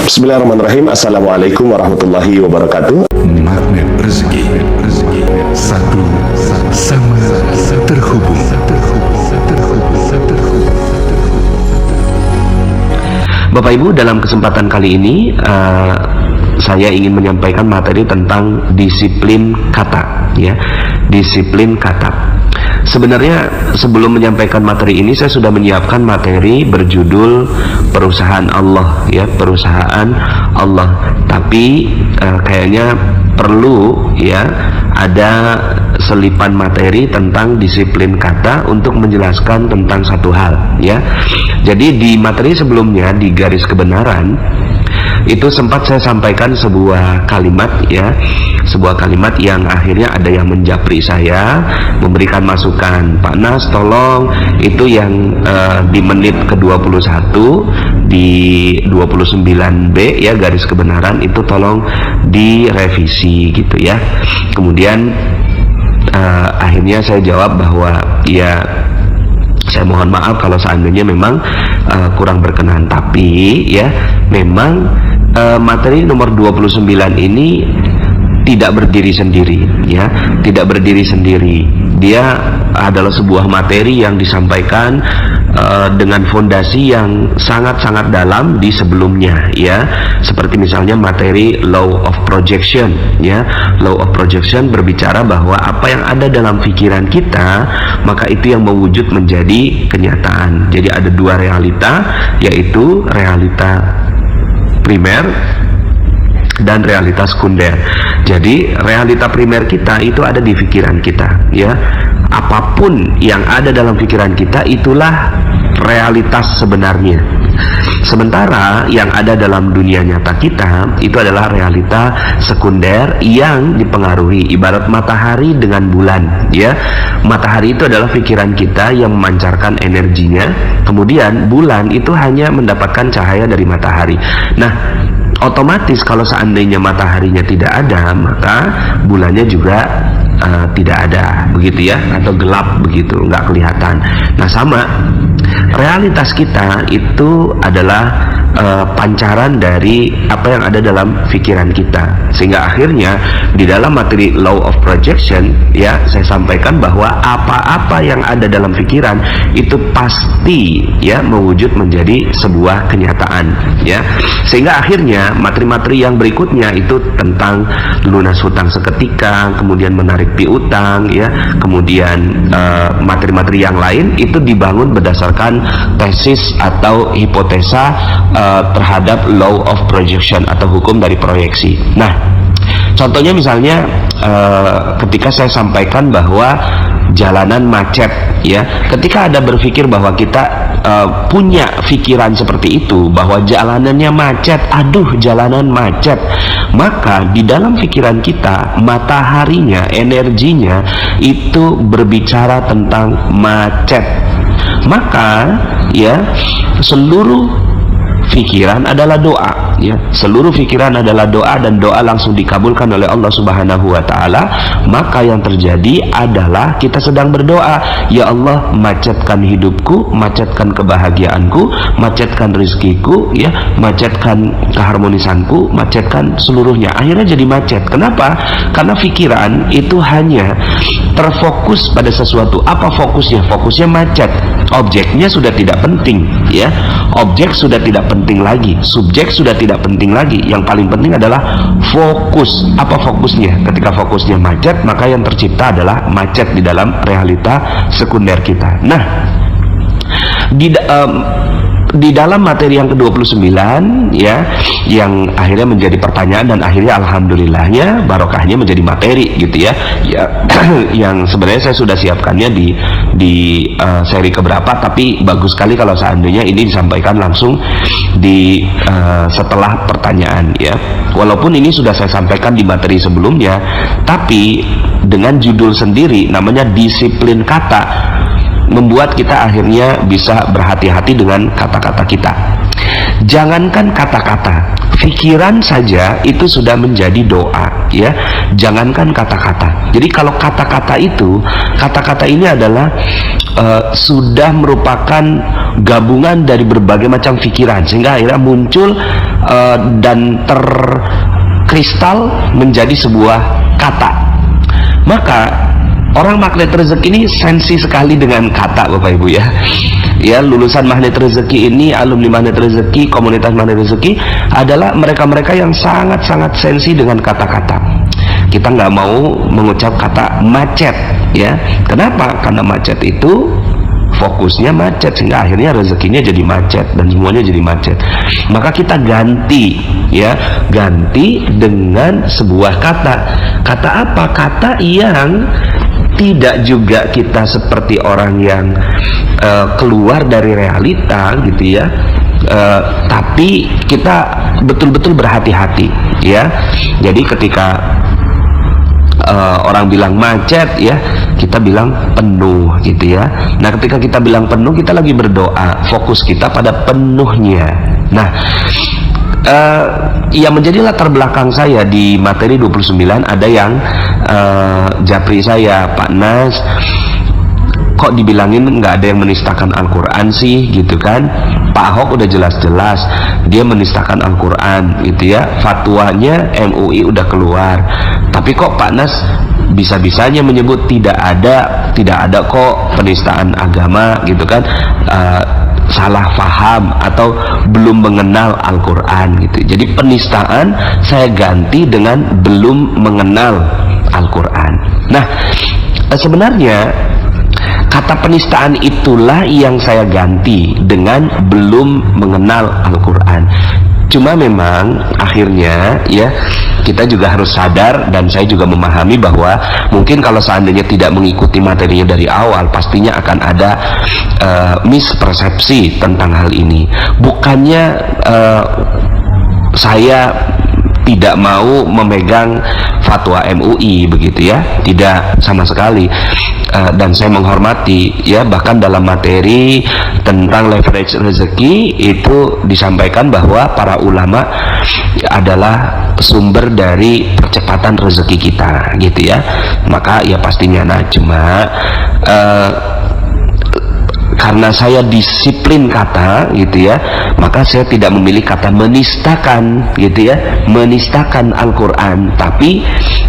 Bismillahirrahmanirrahim. Assalamualaikum warahmatullahi wabarakatuh. Magnet rezeki satu sama terhubung. Bapak Ibu, dalam kesempatan kali ini saya ingin menyampaikan materi tentang disiplin kata, ya, disiplin kata. Sebenarnya sebelum menyampaikan materi ini saya sudah menyiapkan materi berjudul perusahaan Allah, ya, perusahaan Allah. Tapi kayaknya perlu, ya, ada selipan materi tentang disiplin kata untuk menjelaskan tentang satu hal, ya. Jadi di materi sebelumnya di garis kebenaran itu sempat saya sampaikan sebuah kalimat, ya, sebuah kalimat yang akhirnya ada yang menjapri saya, memberikan masukan, Pak Nas tolong itu yang di menit ke-21 di 29B, ya, garis kebenaran itu tolong direvisi gitu, ya. Kemudian akhirnya saya jawab bahwa ya saya mohon maaf kalau seandainya memang kurang berkenan, tapi ya memang materi nomor 29 ini tidak berdiri sendiri, ya, tidak berdiri sendiri. Dia adalah sebuah materi yang disampaikan dengan fondasi yang sangat-sangat dalam di sebelumnya, ya. Seperti misalnya materi law of projection, ya. Law of projection berbicara bahwa apa yang ada dalam pikiran kita, maka itu yang mewujud menjadi kenyataan. Jadi ada dua realita, yaitu realita primer dan realitas sekunder. Jadi realita primer kita itu ada di pikiran kita, ya. Apapun yang ada dalam pikiran kita itulah realitas sebenarnya. Sementara yang ada dalam dunia nyata kita itu adalah realita sekunder yang dipengaruhi, ibarat matahari dengan bulan, ya. Matahari itu adalah pikiran kita yang memancarkan energinya, kemudian bulan itu hanya mendapatkan cahaya dari matahari. Nah, otomatis kalau seandainya mataharinya tidak ada, maka bulannya juga tidak ada, begitu, ya, atau gelap begitu, nggak kelihatan. Nah, sama realitas kita itu adalah pancaran dari apa yang ada dalam pikiran kita, sehingga akhirnya di dalam materi law of projection, ya, saya sampaikan bahwa apa-apa yang ada dalam pikiran itu pasti, ya, mewujud menjadi sebuah kenyataan, ya. Sehingga akhirnya materi-materi yang berikutnya itu tentang lunas hutang seketika, kemudian menarik piutang, ya, kemudian materi-materi yang lain itu dibangun berdasarkan tesis atau hipotesa terhadap law of projection atau hukum dari proyeksi. Nah, contohnya misalnya ketika saya sampaikan bahwa jalanan macet, ya, ketika Anda berpikir bahwa kita punya pikiran seperti itu, bahwa jalanannya macet, aduh jalanan macet, maka di dalam pikiran kita mataharinya, energinya itu berbicara tentang macet. Maka, ya, seluruh pikiran adalah doa, ya. Seluruh pikiran adalah doa dan doa langsung dikabulkan oleh Allah Subhanahu wa taala. Maka yang terjadi adalah kita sedang berdoa, ya Allah, macetkan hidupku, macetkan kebahagiaanku, macetkan rizkiku, ya, macetkan keharmonisanku, macetkan seluruhnya. Akhirnya jadi macet. Kenapa? Karena pikiran itu hanya terfokus pada sesuatu. Apa fokusnya? Fokusnya macet. Objeknya sudah tidak penting, ya. Objek sudah tidak penting lagi, subjek sudah tidak penting lagi. Yang paling penting adalah fokus. Apa fokusnya? Ketika fokusnya macet, maka yang tercipta adalah macet di dalam realita sekunder kita. Nah, di dalam materi yang ke-29, ya, yang akhirnya menjadi pertanyaan dan akhirnya alhamdulillahnya barokahnya menjadi materi gitu, ya, yang sebenarnya saya sudah siapkannya di seri keberapa, tapi bagus sekali kalau seandainya ini disampaikan langsung di setelah pertanyaan, ya. Walaupun ini sudah saya sampaikan di materi sebelumnya, tapi dengan judul sendiri namanya disiplin kata, membuat kita akhirnya bisa berhati-hati dengan kata-kata kita. Jangankan kata-kata, pikiran saja itu sudah menjadi doa, ya. Jangankan kata-kata. Jadi kalau kata-kata ini adalah sudah merupakan gabungan dari berbagai macam pikiran, sehingga akhirnya muncul dan terkristal menjadi sebuah kata. Maka orang magnet rezeki ini sensi sekali dengan kata, Bapak Ibu, ya. Ya, lulusan magnet rezeki ini, alumni magnet rezeki, komunitas magnet rezeki adalah mereka-mereka yang sangat-sangat sensi dengan kata-kata. Kita nggak mau mengucap kata macet, ya. Kenapa? Karena macet itu fokusnya macet, sehingga akhirnya rezekinya jadi macet dan semuanya jadi macet. Maka kita ganti, ya, ganti dengan sebuah kata. Kata apa? Kata yang tidak juga kita seperti orang yang keluar dari realita, gitu ya, tapi kita betul-betul berhati-hati, ya. Jadi ketika orang bilang macet, ya, kita bilang penuh, gitu ya. Nah, ketika kita bilang penuh, kita lagi berdoa, fokus kita pada penuhnya. Nah, yang menjadi latar belakang saya di materi 29, ada yang japri saya, Pak Nas, kok dibilangin nggak ada yang menistakan Al-Quran sih, gitu kan. Pak Ahok udah jelas-jelas dia menistakan Al-Quran, gitu ya. Fatwanya MUI udah keluar, tapi kok Pak Nas bisa-bisanya menyebut tidak ada kok penistaan agama, gitu kan. Salah paham atau belum mengenal Al-Quran, gitu. Jadi penistaan saya ganti dengan belum mengenal Al-Quran. Nah, sebenarnya kata penistaan itulah yang saya ganti dengan belum mengenal Al-Quran. Cuma memang akhirnya, ya, kita juga harus sadar, dan saya juga memahami bahwa mungkin kalau seandainya tidak mengikuti materinya dari awal, pastinya akan ada mispersepsi tentang hal ini. Bukannya saya tidak mau memegang fatwa MUI, begitu ya, tidak sama sekali. Dan saya menghormati, ya, bahkan dalam materi tentang leverage rezeki itu disampaikan bahwa para ulama adalah sumber dari percepatan rezeki kita, gitu ya. Maka ya pastinya, nah, cuma karena saya disiplin kata, gitu ya, maka saya tidak memilih kata menistakan, gitu ya, menistakan Al-Quran, tapi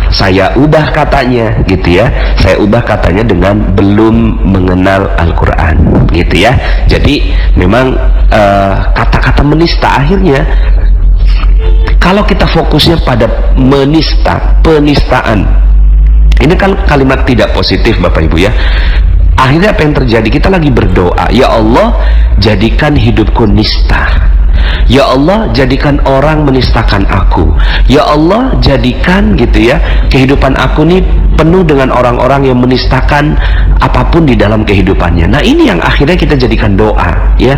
saya ubah katanya, gitu ya, saya ubah katanya dengan belum mengenal Al-Quran, gitu ya. Jadi memang kata-kata menista akhirnya, kalau kita fokusnya pada penistaan, ini kan kalimat tidak positif, Bapak Ibu, ya. Akhirnya apa yang terjadi? Kita lagi berdoa, ya Allah, jadikan hidupku nista. Ya Allah, jadikan orang menistakan aku. Ya Allah, jadikan, gitu ya, kehidupan aku ini penuh dengan orang-orang yang menistakan apapun di dalam kehidupannya. Nah, ini yang akhirnya kita jadikan doa, ya.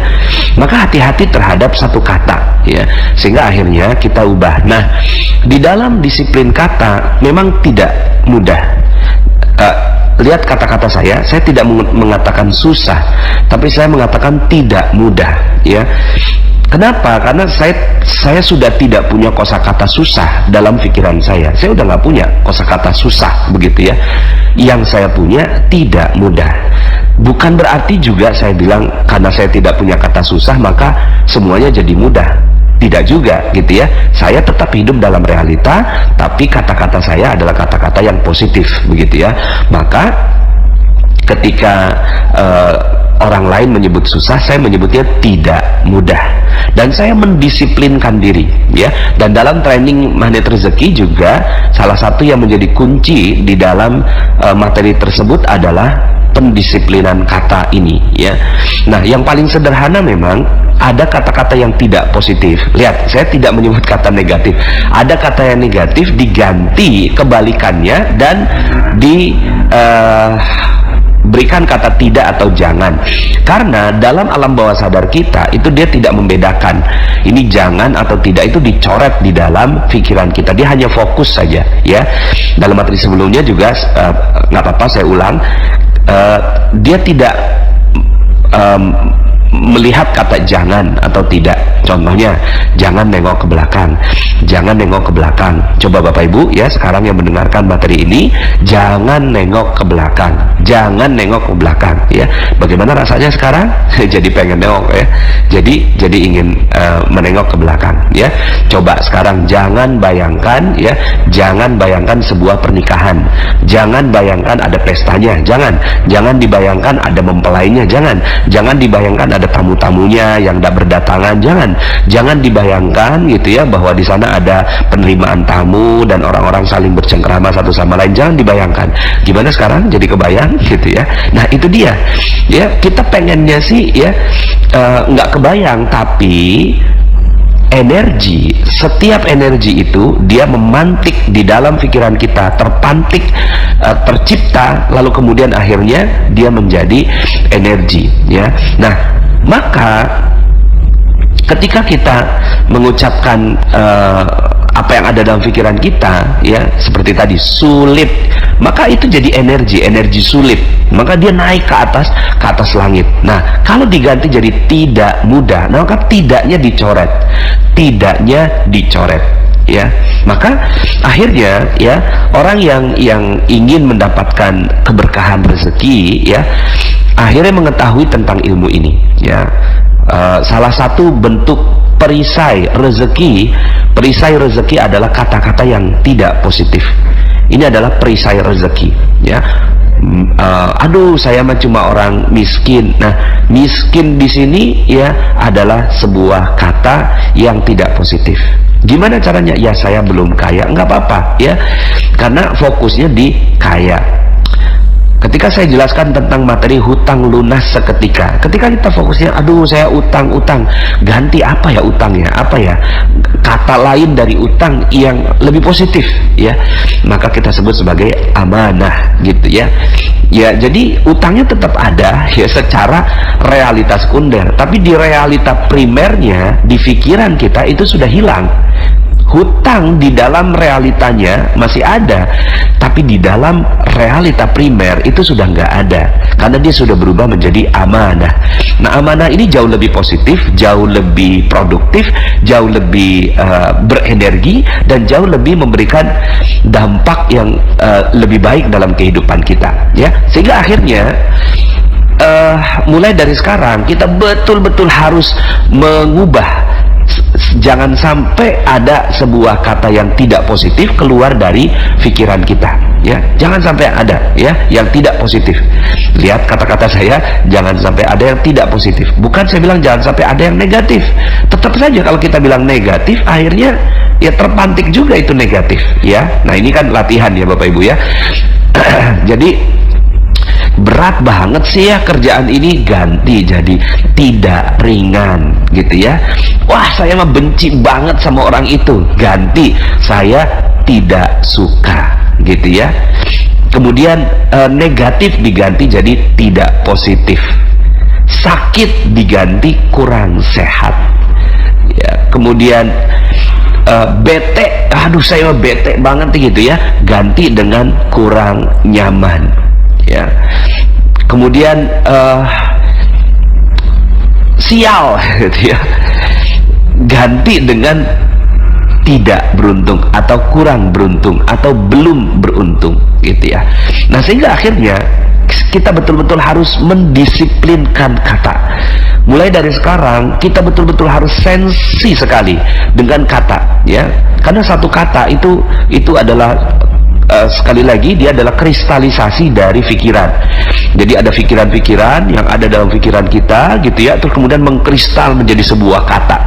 Maka hati-hati terhadap satu kata, ya, sehingga akhirnya kita ubah. Nah, di dalam disiplin kata memang tidak mudah. Lihat kata-kata saya tidak mengatakan susah, tapi saya mengatakan tidak mudah, ya. Kenapa? Karena saya sudah tidak punya kosakata susah dalam pikiran saya. Saya udah nggak punya kosakata susah, begitu ya. Yang saya punya tidak mudah. Bukan berarti juga saya bilang karena saya tidak punya kata susah maka semuanya jadi mudah. Tidak juga, gitu ya. Saya tetap hidup dalam realita, tapi kata-kata saya adalah kata-kata yang positif, begitu ya. Maka ketika orang lain menyebut susah, saya menyebutnya tidak mudah. Dan saya mendisiplinkan diri, ya. Dan dalam training magnet rezeki juga salah satu yang menjadi kunci di dalam materi tersebut adalah pendisiplinan kata ini, ya. Nah, yang paling sederhana memang ada kata-kata yang tidak positif. Lihat, saya tidak menyebut kata negatif. Ada kata yang negatif diganti kebalikannya dan berikan kata tidak atau jangan. Karena dalam alam bawah sadar kita itu dia tidak membedakan ini jangan atau tidak, itu dicoret di dalam pikiran kita. Dia hanya fokus saja, ya. Dalam materi sebelumnya juga nggak apa-apa saya ulang, dia tidak melihat kata jangan atau tidak. Contohnya, jangan nengok ke belakang, jangan nengok ke belakang. Coba Bapak Ibu ya, sekarang yang mendengarkan materi ini, jangan nengok ke belakang, jangan nengok ke belakang ya. Bagaimana rasanya sekarang? Jadi pengen nengok ya, jadi ingin menengok ke belakang ya. Coba sekarang jangan bayangkan ya, jangan bayangkan sebuah pernikahan, jangan bayangkan ada pestanya, jangan dibayangkan ada mempelainya, jangan dibayangkan ada tamu-tamunya yang tidak berdatangan, jangan dibayangkan gitu ya, bahwa di sana ada penerimaan tamu dan orang-orang saling bercengkrama satu sama lain. Jangan dibayangkan. Gimana sekarang? Jadi kebayang gitu ya. Nah itu dia ya, kita pengennya sih ya nggak kebayang, tapi energi, setiap energi itu dia memantik di dalam pikiran kita, terpantik, tercipta, lalu kemudian akhirnya dia menjadi energi ya. Nah maka ketika kita mengucapkan apa yang ada dalam pikiran kita ya, seperti tadi sulit, maka itu jadi energi sulit, maka dia naik ke atas langit. Nah kalau diganti jadi tidak mudah, nah maka tidaknya dicoret ya. Maka akhirnya ya, orang yang ingin mendapatkan keberkahan rezeki ya, akhirnya mengetahui tentang ilmu ini ya. Salah satu bentuk perisai rezeki adalah kata-kata yang tidak positif. Ini adalah perisai rezeki ya. Aduh saya mah cuma orang miskin. Nah miskin di sini ya adalah sebuah kata yang tidak positif. Gimana caranya? Ya saya belum kaya, nggak apa-apa ya, karena fokusnya di kaya. Ketika saya jelaskan tentang materi hutang lunas seketika, ketika kita fokusnya aduh saya utang, ganti apa ya utangnya, apa ya kata lain dari utang yang lebih positif ya, maka kita sebut sebagai amanah gitu ya. Ya jadi utangnya tetap ada ya secara realitas sekunder, tapi di realita primernya, di pikiran kita itu sudah hilang. Hutang di dalam realitanya masih ada, tapi di dalam realita primer itu sudah nggak ada, karena dia sudah berubah menjadi amanah. Nah amanah ini jauh lebih positif, jauh lebih produktif, jauh lebih berenergi, dan jauh lebih memberikan dampak yang lebih baik dalam kehidupan kita ya. Sehingga akhirnya mulai dari sekarang kita betul-betul harus mengubah. Jangan sampai ada sebuah kata yang tidak positif keluar dari pikiran kita ya. Jangan sampai ada ya yang tidak positif. Lihat kata-kata saya, jangan sampai ada yang tidak positif. Bukan saya bilang jangan sampai ada yang negatif. Tetap saja kalau kita bilang negatif, akhirnya ya terpantik juga itu negatif ya. Nah ini kan latihan ya Bapak Ibu ya. Jadi berat banget sih ya kerjaan ini, ganti jadi tidak ringan gitu ya. Wah saya mah benci banget sama orang itu, ganti saya tidak suka gitu ya. Kemudian negatif diganti jadi tidak positif, sakit diganti kurang sehat ya. Kemudian bete, aduh saya mah bete banget gitu ya, ganti dengan kurang nyaman ya. Kemudian sial gitu ya, ganti dengan tidak beruntung atau kurang beruntung atau belum beruntung gitu ya. Nah sehingga akhirnya kita betul-betul harus mendisiplinkan kata. Mulai dari sekarang kita betul-betul harus sensi sekali dengan kata ya, karena satu kata itu adalah sekali lagi dia adalah kristalisasi dari pikiran. Jadi ada pikiran-pikiran yang ada dalam pikiran kita gitu ya, terus kemudian mengkristal menjadi sebuah kata.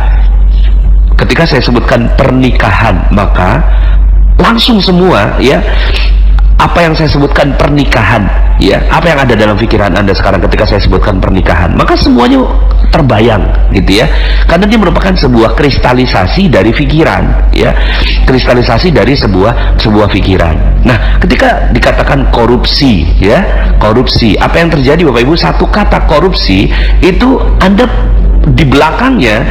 Ketika saya sebutkan pernikahan, maka langsung semua ya, apa yang saya sebutkan pernikahan ya, apa yang ada dalam pikiran Anda sekarang ketika saya sebutkan pernikahan, maka semuanya terbayang gitu ya, karena dia merupakan sebuah kristalisasi dari pikiran ya, kristalisasi dari sebuah pikiran. Nah ketika dikatakan korupsi ya, korupsi, apa yang terjadi Bapak Ibu? Satu kata korupsi itu Anda di belakangnya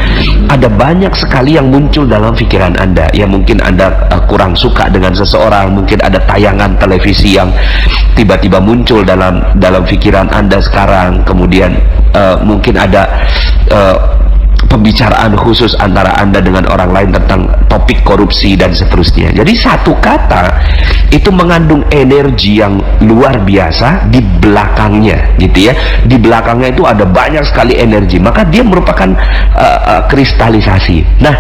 ada banyak sekali yang muncul dalam pikiran Anda. Ya mungkin Anda kurang suka dengan seseorang, mungkin ada tayangan televisi yang tiba-tiba muncul dalam pikiran Anda sekarang, kemudian mungkin ada pembicaraan khusus antara Anda dengan orang lain tentang topik korupsi dan seterusnya. Jadi satu kata itu mengandung energi yang luar biasa di belakangnya, gitu ya. Di belakangnya itu ada banyak sekali energi, maka dia merupakan kristalisasi. Nah,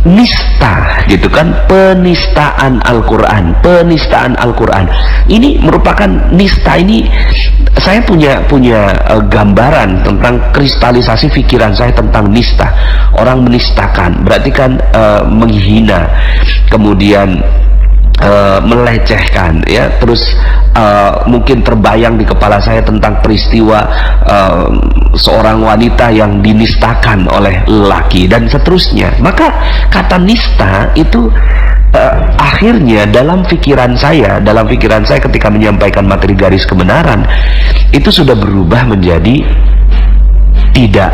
nista, gitu kan, penistaan Al-Quran, penistaan Al-Quran ini merupakan nista. Ini saya punya gambaran tentang kristalisasi pikiran saya tentang nista. Orang menistakan berarti kan menghina, kemudian melecehkan, ya. Terus mungkin terbayang di kepala saya tentang peristiwa seorang wanita yang dinistakan oleh lelaki dan seterusnya. Maka kata nista itu akhirnya dalam pikiran saya ketika menyampaikan materi garis kebenaran itu sudah berubah menjadi tidak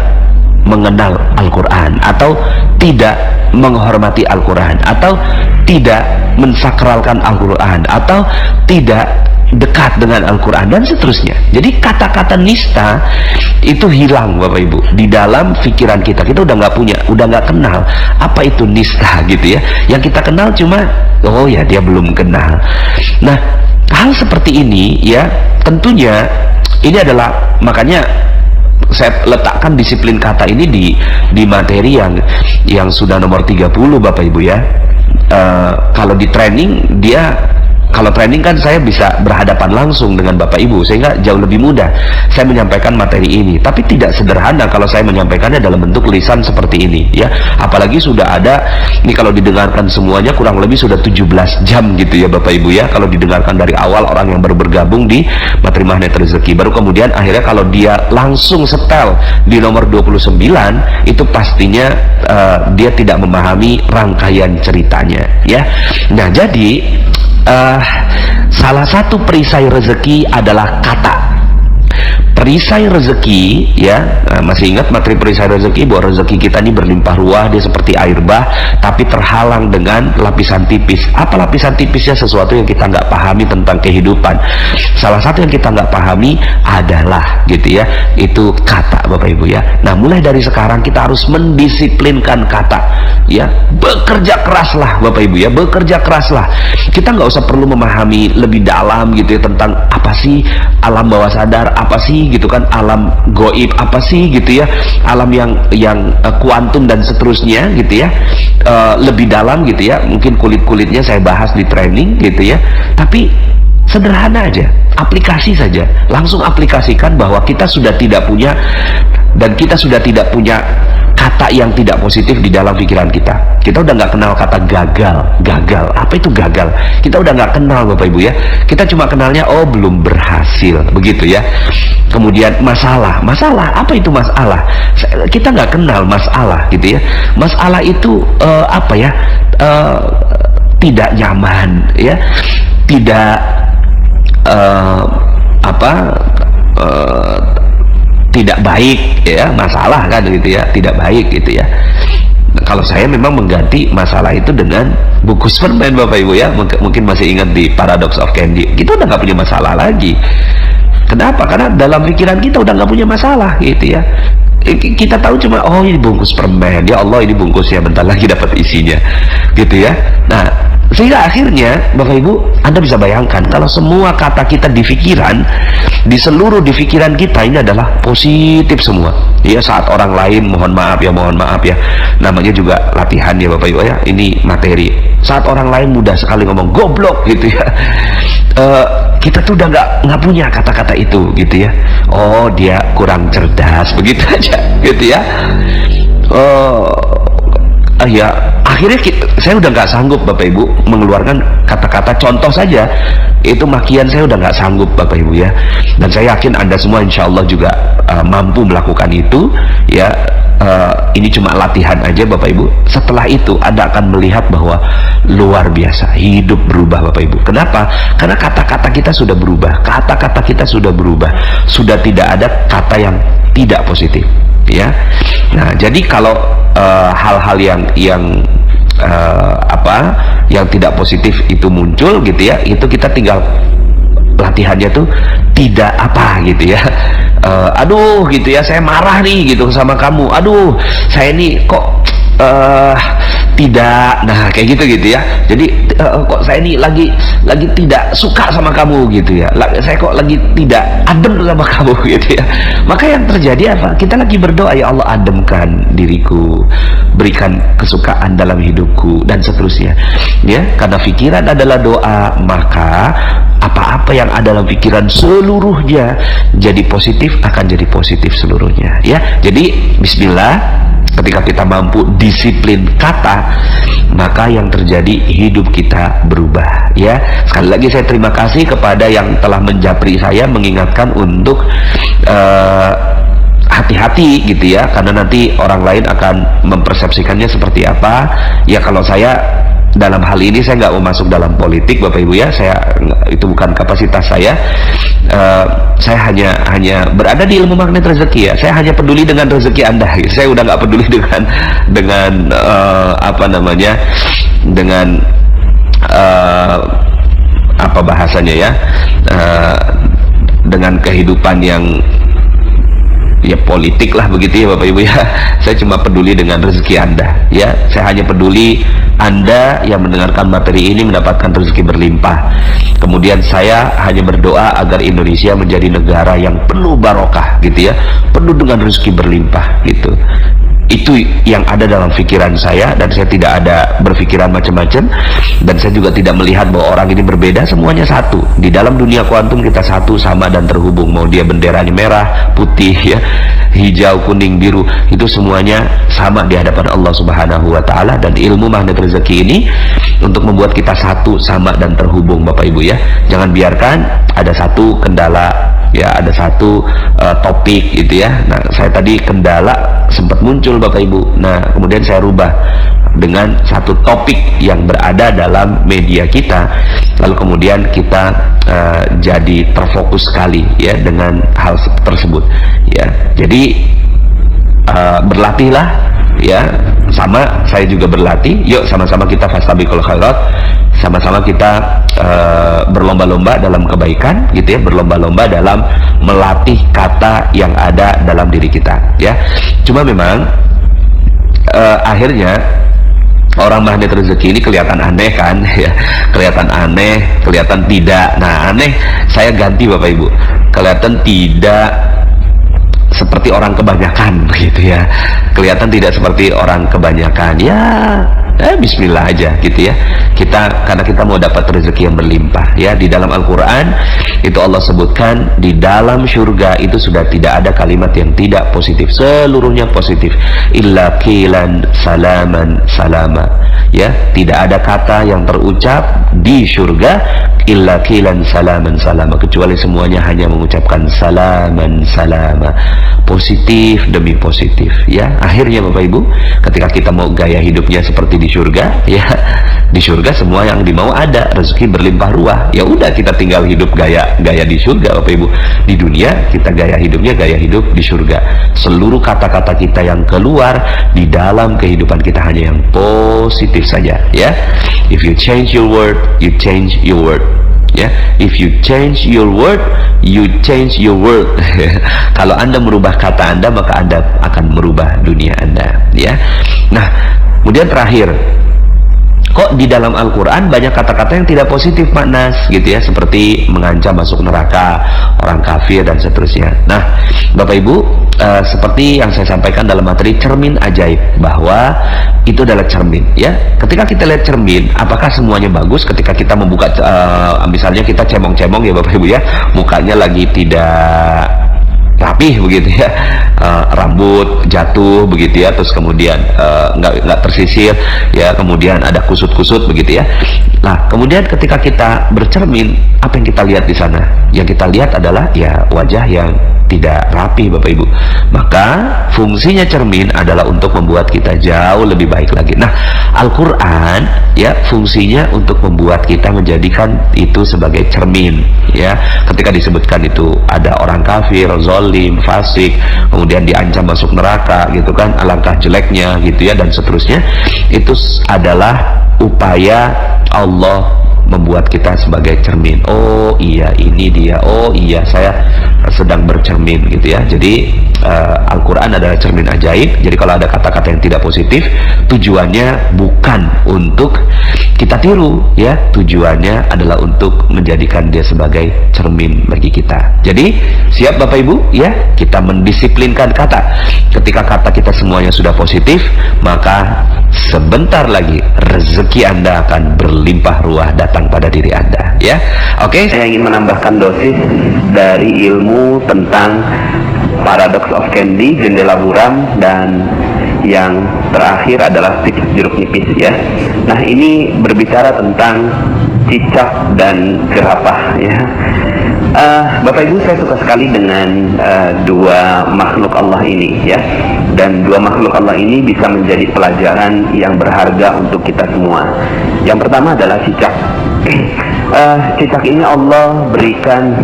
mengenal Al-Quran, atau tidak menghormati Al-Quran, atau tidak mensakralkan Al-Quran, atau tidak dekat dengan Al-Quran, dan seterusnya. Jadi kata-kata nista itu hilang, Bapak Ibu, di dalam pikiran kita. Kita udah nggak kenal apa itu nista, gitu ya. Yang kita kenal cuma, oh ya, dia belum kenal. Nah, hal seperti ini, ya, tentunya ini adalah, makanya saya letakkan disiplin kata ini di materi yang sudah nomor 30, Bapak Ibu, ya. Kalau di training kalau training kan saya bisa berhadapan langsung dengan Bapak Ibu, sehingga jauh lebih mudah saya menyampaikan materi ini. Tapi tidak sederhana kalau saya menyampaikannya dalam bentuk lisan seperti ini, ya. Apalagi sudah ada, ini kalau didengarkan semuanya kurang lebih sudah 17 jam, gitu ya Bapak Ibu, ya. Kalau didengarkan dari awal orang yang baru bergabung di materi Magnet Rezeki, baru kemudian akhirnya kalau dia langsung setel di nomor 29, itu pastinya dia tidak memahami rangkaian ceritanya, ya. Nah, jadi salah satu perisai rezeki adalah kata. Perisai rezeki, ya, masih ingat materi perisai rezeki, bahwa rezeki kita ini berlimpah ruah, dia seperti air bah, tapi terhalang dengan lapisan tipis. Apa lapisan tipisnya? Sesuatu yang kita nggak pahami tentang kehidupan. Salah satu yang kita nggak pahami adalah, gitu ya, itu kata, Bapak Ibu, ya. Nah, mulai dari sekarang kita harus mendisiplinkan kata, ya. Bekerja keraslah, Bapak Ibu, ya, bekerja keraslah. Kita nggak usah perlu memahami lebih dalam, gitu ya, tentang apa sih alam bawah sadar, apa sih, gitu kan, alam goib apa sih, gitu ya, alam yang kuantum dan seterusnya, gitu ya, lebih dalam, gitu ya. Mungkin kulit-kulitnya saya bahas di training, gitu ya. Tapi sederhana aja, aplikasi saja, langsung aplikasikan bahwa kita sudah tidak punya kata yang tidak positif di dalam pikiran kita. Kita udah nggak kenal kata gagal. Apa itu gagal? Kita udah nggak kenal, Bapak Ibu, ya. Kita cuma kenalnya, oh, belum berhasil, begitu ya. Kemudian masalah, apa itu masalah? Kita nggak kenal masalah, gitu ya. Masalah itu apa ya? Tidak nyaman, ya. Tidak tidak baik, ya, masalah kan, gitu ya, tidak baik, gitu ya. Kalau saya memang mengganti masalah itu dengan bungkus permen, Bapak Ibu, ya. Mungkin masih ingat di Paradox of Candy, kita udah nggak punya masalah lagi. Kenapa? Karena dalam pikiran kita udah nggak punya masalah, gitu ya. Kita tahu cuma, oh, ini bungkus permen, ya Allah, ini bungkusnya, bentar lagi dapat isinya, gitu ya. Nah, sehingga akhirnya, Bapak Ibu, Anda bisa bayangkan kalau semua kata kita di pikiran, di seluruh di pikiran kita ini adalah positif semua, ya. Saat orang lain, mohon maaf ya, namanya juga latihan, ya Bapak Ibu, ya, ini materi. Saat orang lain mudah sekali ngomong goblok, gitu ya, kita tuh udah nggak punya kata-kata itu, gitu ya. Oh, dia kurang cerdas, begitu aja, gitu ya. Ya, akhirnya saya udah nggak sanggup, Bapak Ibu, mengeluarkan kata-kata. Contoh saja, itu makian saya udah nggak sanggup, Bapak Ibu, ya. Dan saya yakin Anda semua insya Allah juga mampu melakukan itu, ya. Ini cuma latihan aja, Bapak Ibu. Setelah itu Anda akan melihat bahwa luar biasa, hidup berubah, Bapak Ibu. Kenapa? Karena kata-kata kita sudah berubah, kata-kata kita sudah berubah, sudah tidak ada kata yang tidak positif, ya. Nah, jadi kalau hal-hal yang tidak positif itu muncul, gitu ya, itu kita tinggal latihannya tuh tidak apa gitu ya. Aduh gitu ya, saya marah nih gitu sama kamu. Aduh, saya nih kok tidak, nah kayak gitu ya. Jadi kok saya ini lagi tidak suka sama kamu gitu ya. Saya kok lagi tidak adem sama kamu gitu ya. Maka yang terjadi apa? Kita lagi berdoa, ya Allah ademkan diriku, berikan kesukaan dalam hidupku dan seterusnya. Ya, karena pikiran adalah doa, maka apa-apa yang ada dalam pikiran seluruhnya jadi positif, akan jadi positif seluruhnya. Ya, jadi bismillah. Ketika kita mampu disiplin kata, maka yang terjadi hidup kita berubah. Ya, sekali lagi saya terima kasih kepada yang telah menjapri saya, mengingatkan untuk hati-hati gitu ya, karena nanti orang lain akan mempersepsikannya seperti apa. Ya, kalau saya dalam hal ini saya nggak mau masuk dalam politik, Bapak Ibu ya, itu bukan kapasitas saya. Saya hanya berada di ilmu magnet rezeki ya. Saya hanya peduli dengan rezeki Anda gitu. Saya udah nggak peduli dengan apa namanya, dengan apa bahasanya ya, dengan kehidupan yang ya politik lah begitu ya Bapak Ibu ya. Saya cuma peduli dengan rezeki Anda ya. Saya hanya peduli Anda yang mendengarkan materi ini mendapatkan rezeki berlimpah. Kemudian saya hanya berdoa agar Indonesia menjadi negara yang penuh barokah gitu ya, penuh dengan rezeki berlimpah gitu. Itu yang ada dalam pikiran saya, dan saya tidak ada berpikiran macam-macam, dan saya juga tidak melihat bahwa orang ini berbeda. Semuanya satu di dalam dunia kuantum, kita satu, sama dan terhubung. Mau dia benderanya merah, putih ya, hijau, kuning, biru, itu semuanya sama di hadapan Allah Subhanahu wa Ta'ala. Dan ilmu magnet rezeki ini untuk membuat kita satu, sama dan terhubung, Bapak Ibu ya. Jangan biarkan ada satu kendala ya, ada satu topik gitu ya. Nah, saya tadi kendala sempat muncul Bapak Ibu. Nah, kemudian saya rubah dengan satu topik yang berada dalam media kita, lalu kemudian kita jadi terfokus sekali ya dengan hal tersebut ya. Jadi berlatihlah ya, sama saya juga berlatih. Yuk sama-sama kita fastabiqul khairat, sama-sama kita berlomba-lomba dalam kebaikan gitu ya, berlomba-lomba dalam melatih kata yang ada dalam diri kita ya. Cuma memang akhirnya orang magnet rezeki ini kelihatan aneh kan ya, kelihatan aneh, kelihatan tidak. Nah, aneh saya ganti Bapak Ibu, kelihatan tidak seperti orang kebanyakan gitu ya, kelihatan tidak seperti orang kebanyakan ya. Bismillah aja gitu ya. Karena kita mau dapat rezeki yang berlimpah ya. Di dalam Al-Quran itu Allah sebutkan, di dalam surga itu sudah tidak ada kalimat yang tidak positif, seluruhnya positif. Illa qilan salaman salama ya, tidak ada kata yang terucap di surga illa qilan salaman salama, kecuali semuanya hanya mengucapkan salaman salama, positif demi positif ya. Akhirnya Bapak Ibu, ketika kita mau gaya hidupnya seperti di surga ya, di surga semua yang dimau ada, rezeki berlimpah ruah. Ya udah, kita tinggal hidup gaya di surga Bapak Ibu. Di dunia kita gaya hidupnya gaya hidup di surga. Seluruh kata-kata kita yang keluar di dalam kehidupan kita hanya yang positif saja ya. If you change your word, you change your world ya. If you change your word, you change your world. Kalau Anda merubah kata Anda, maka Anda akan merubah dunia Anda ya. Nah, kemudian terakhir, kok di dalam Al-Quran banyak kata-kata yang tidak positif Pak Nas gitu ya, seperti mengancam masuk neraka, orang kafir dan seterusnya. Nah Bapak Ibu, seperti yang saya sampaikan dalam materi cermin ajaib, bahwa itu adalah cermin ya. Ketika kita lihat cermin, apakah semuanya bagus? Ketika kita membuka misalnya kita cemong-cemong ya Bapak Ibu ya, mukanya lagi tidak rapih begitu ya, rambut jatuh begitu ya, terus kemudian nggak tersisir ya, kemudian ada kusut-kusut begitu ya. Nah, kemudian ketika kita bercermin, apa yang kita lihat di sana? Yang kita lihat adalah ya wajah yang tidak rapi Bapak Ibu. Maka fungsinya cermin adalah untuk membuat kita jauh lebih baik lagi. Nah, Al-Quran ya fungsinya untuk membuat kita menjadikan itu sebagai cermin ya. Ketika disebutkan itu ada orang kafir, zalim, fasik, kemudian diancam masuk neraka gitu kan, alangkah jeleknya gitu ya, dan seterusnya. Itu adalah upaya Allah membuat kita sebagai cermin. Oh iya, ini dia. Oh iya, saya sedang bercermin gitu ya. Jadi Al-Quran adalah cermin ajaib. Jadi kalau ada kata-kata yang tidak positif, tujuannya bukan untuk kita tiru ya, tujuannya adalah untuk menjadikan dia sebagai cermin bagi kita. Jadi siap Bapak Ibu ya, kita mendisiplinkan kata. Ketika kata kita semuanya sudah positif, maka sebentar lagi rezeki Anda akan berlimpah ruah datang pada diri Anda ya. Oke, saya ingin menambahkan dosis dari ilmu tentang paradox of candy, jendela buram, dan yang terakhir adalah tips jeruk nipis ya. Nah, ini berbicara tentang cicak dan jerapah ya. Bapak Ibu, saya suka sekali dengan dua makhluk Allah ini ya. Dan dua makhluk Allah ini bisa menjadi pelajaran yang berharga untuk kita semua. Yang pertama adalah cicak. Cicak ini Allah berikan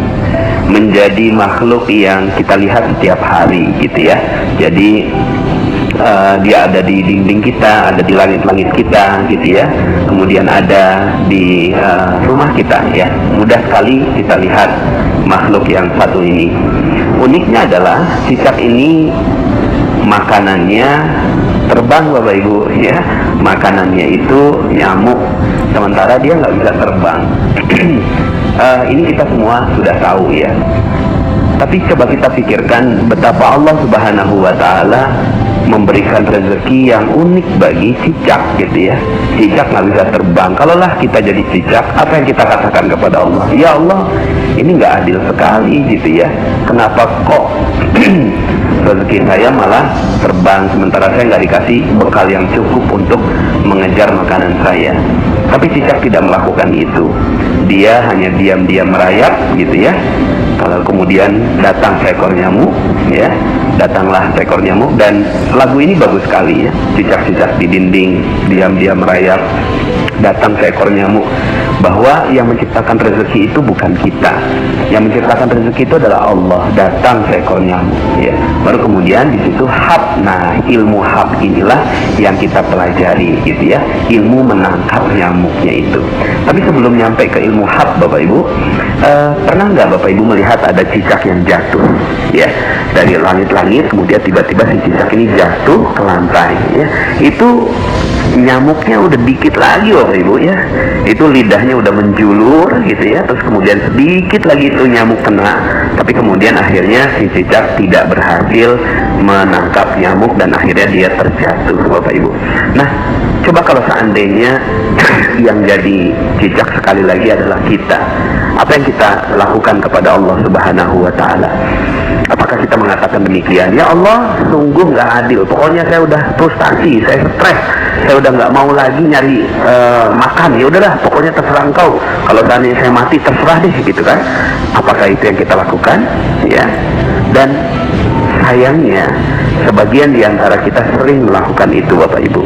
menjadi makhluk yang kita lihat setiap hari gitu ya. Jadi dia ada di dinding kita, ada di langit-langit kita gitu ya. Kemudian ada di rumah kita ya. Mudah sekali kita lihat makhluk yang satu ini. Uniknya adalah cicak ini makanannya terbang Bapak Ibu ya. Makanannya itu nyamuk, sementara dia nggak bisa terbang. Ini kita semua sudah tahu ya. Tapi coba kita pikirkan betapa Allah Subhanahu wa Ta'ala memberikan rezeki yang unik bagi cicak gitu ya. Cicak nggak bisa terbang. Kalaulah kita jadi cicak, apa yang kita katakan kepada Allah? Ya Allah, ini nggak adil sekali gitu ya. Kenapa kok rezeki saya malah terbang, sementara saya nggak dikasih bekal yang cukup untuk mengejar makanan saya. Tapi cicak tidak melakukan itu. Dia hanya diam-diam merayap gitu ya. Kalau kemudian datang seekor nyamuk ya, datanglah seekor nyamuk. Dan lagu ini bagus sekali ya. Cicak-cicak di dinding diam-diam merayap, datang seekor nyamuk. Bahwa yang menciptakan rezeki itu bukan kita. Yang menciptakan rezeki itu adalah Allah. Datang seekor nyamuk ya. Baru kemudian di situ hab. Nah, ilmu hab inilah yang kita pelajari gitu ya. Ilmu menangkap nyamuknya itu. Tapi sebelum nyampe ke ilmu hab Bapak Ibu, pernah nggak Bapak Ibu melihat ada cicak yang jatuh ya dari langit-langit, kemudian tiba-tiba si cicak ini jatuh ke lantai ya. Itu nyamuknya udah dikit lagi Bapak Ibu ya. Itu lidahnya udah menjulur gitu ya. Terus kemudian sedikit lagi itu nyamuk kena. Tapi kemudian akhirnya si cicak tidak berhasil menangkap nyamuk dan akhirnya dia terjatuh Bapak Ibu. Nah, coba kalau seandainya yang jadi cicak sekali lagi adalah kita, apa yang kita lakukan kepada Allah Subhanahu wa Ta'ala? Apakah kita mengatakan demikian? Ya Allah, sungguh nggak adil. Pokoknya saya udah frustasi, saya stres, saya udah nggak mau lagi nyari makan. Ya udahlah, pokoknya terserah engkau. Kalau seandainya saya mati, terserah deh, gitu kan? Apakah itu yang kita lakukan? Ya. Dan sayangnya, sebagian di antara kita sering melakukan itu, Bapak Ibu.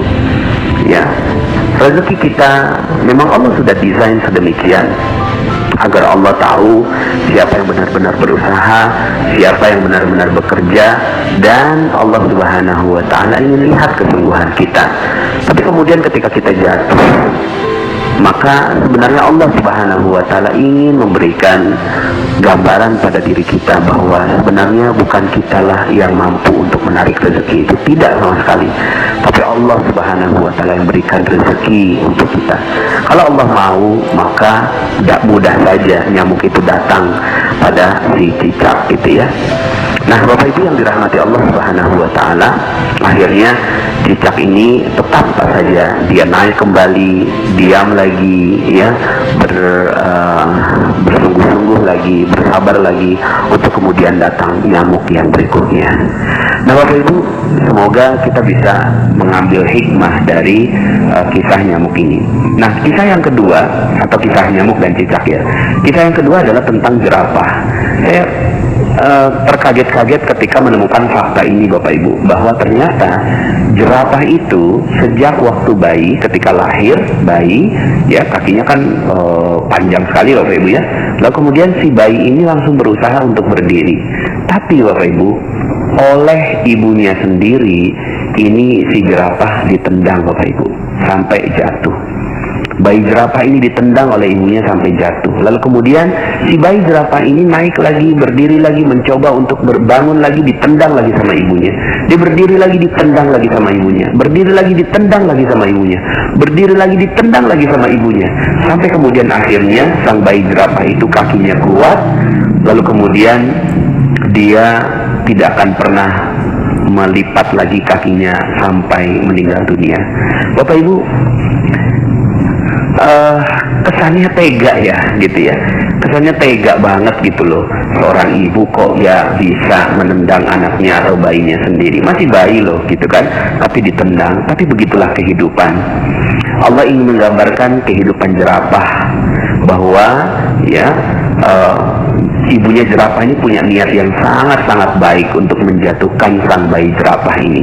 Ya, rezeki kita memang Allah sudah desain sedemikian agar Allah tahu siapa yang benar-benar berusaha, siapa yang benar-benar bekerja, dan Allah Subhanahu wa Ta'ala ingin lihat kesungguhan kita. Tapi kemudian ketika kita jatuh, maka sebenarnya Allah Subhanahu wa Ta'ala ingin memberikan gambaran pada diri kita bahwa sebenarnya bukan kitalah yang mampu untuk menarik rezeki itu, tidak sama sekali. Tapi Allah Subhanahu wa Ta'ala yang berikan rezeki untuk kita. Kalau Allah mau, maka tidak mudah saja nyamuk itu datang pada si cicak gitu ya. Nah, Bapak Ibu yang dirahmati Allah Subhanahu wa Ta'ala, akhirnya cicak ini tetap saja dia naik kembali, diam lagi ya, bersungguh-sungguh lagi, bersabar lagi untuk kemudian datang nyamuk yang berikutnya. Nah, Bapak Ibu, semoga kita bisa mengambil hikmah dari kisah nyamuk ini. Nah, kisah yang kedua, atau kisah nyamuk dan cicak ya, kisah yang kedua adalah tentang jerapah. Saya terkaget-kaget ketika menemukan fakta ini Bapak Ibu, bahwa ternyata jerapah itu sejak waktu bayi, ketika lahir bayi ya, kakinya kan panjang sekali Bapak Ibu ya, lalu kemudian si bayi ini langsung berusaha untuk berdiri. Tapi Bapak Ibu, oleh ibunya sendiri ini si jerapah ditendang Bapak Ibu sampai jatuh. Bayi jerapah ini ditendang oleh ibunya sampai jatuh. Lalu kemudian si bayi jerapah ini naik lagi, berdiri lagi, mencoba untuk berbangun lagi, ditendang lagi sama ibunya. Dia berdiri lagi, ditendang lagi sama ibunya. Berdiri lagi, ditendang lagi sama ibunya. Berdiri lagi, ditendang lagi sama ibunya. Sampai kemudian akhirnya sang bayi jerapah itu kakinya kuat. Lalu kemudian dia tidak akan pernah melipat lagi kakinya sampai meninggal dunia. Bapak Ibu, kesannya tega ya gitu ya, kesannya tega banget gitu loh. Seorang ibu kok ya bisa menendang anaknya atau bayinya sendiri, masih bayi loh gitu kan, tapi ditendang. Tapi begitulah kehidupan. Allah ingin menggambarkan kehidupan jerapah, bahwa ya ibunya jerapah ini punya niat yang sangat-sangat baik untuk menjatuhkan sang bayi jerapah ini.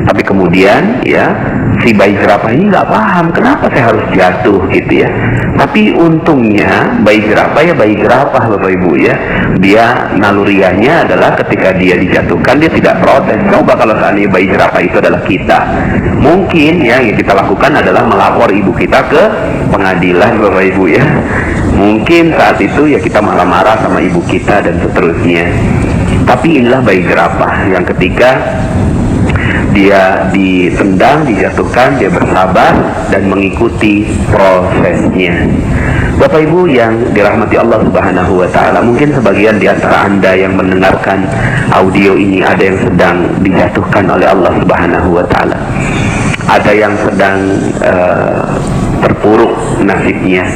Tapi kemudian ya si bayi jerapah ini nggak paham kenapa saya harus jatuh gitu ya. Tapi untungnya bayi jerapah ya bayi jerapah Bapak Ibu ya, dia naluriahnya adalah ketika dia dijatuhkan dia tidak protes. Coba kalau seandainya bayi jerapah itu adalah kita, mungkin ya yang kita lakukan adalah melapor ibu kita ke pengadilan Bapak Ibu ya. Mungkin saat itu ya kita malah marah sama ibu kita dan seterusnya. Tapi inilah bayi jerapah yang ketika dia ditendang, dijatuhkan, dia bersabar dan mengikuti prosesnya. Bapak Ibu yang dirahmati Allah Subhanahu wa Ta'ala, mungkin sebagian di antara Anda yang mendengarkan audio ini ada yang sedang dijatuhkan oleh Allah Subhanahu wa Ta'ala. Ada yang sedang terpuruk nasibnya,